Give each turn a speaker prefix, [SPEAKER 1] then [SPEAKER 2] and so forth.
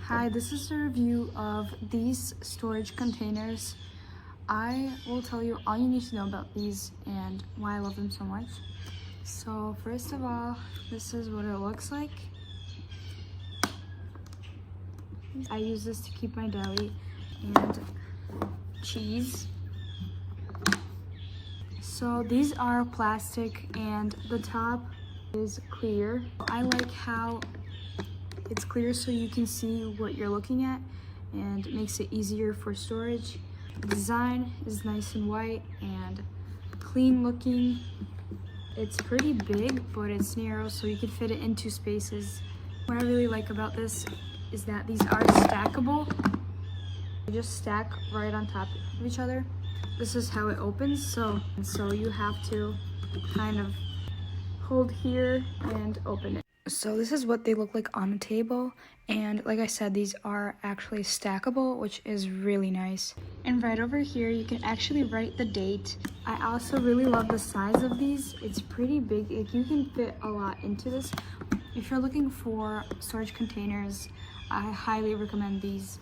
[SPEAKER 1] Hi, this is a review of these storage containers. I will tell you all you need to know about these and why I love them so much. So first of all, this is what it looks like. I use this to keep my deli and cheese. So these are plastic and the top is clear. I like how it's clear so you can see what you're looking at and it makes it easier for storage. The design is nice and white and clean looking. It's pretty big, but it's narrow so you can fit it into spaces. What I really like about this is that these are stackable. They just stack right on top of each other. This is how it opens, so you have to kind of hold here and open it. So this is what they look like on the table, and like I said, these are actually stackable, which is really nice. And right over here you can actually write the date. I also really love the size of these. It's pretty big. You can fit a lot into this. If you're looking for storage containers, I highly recommend these.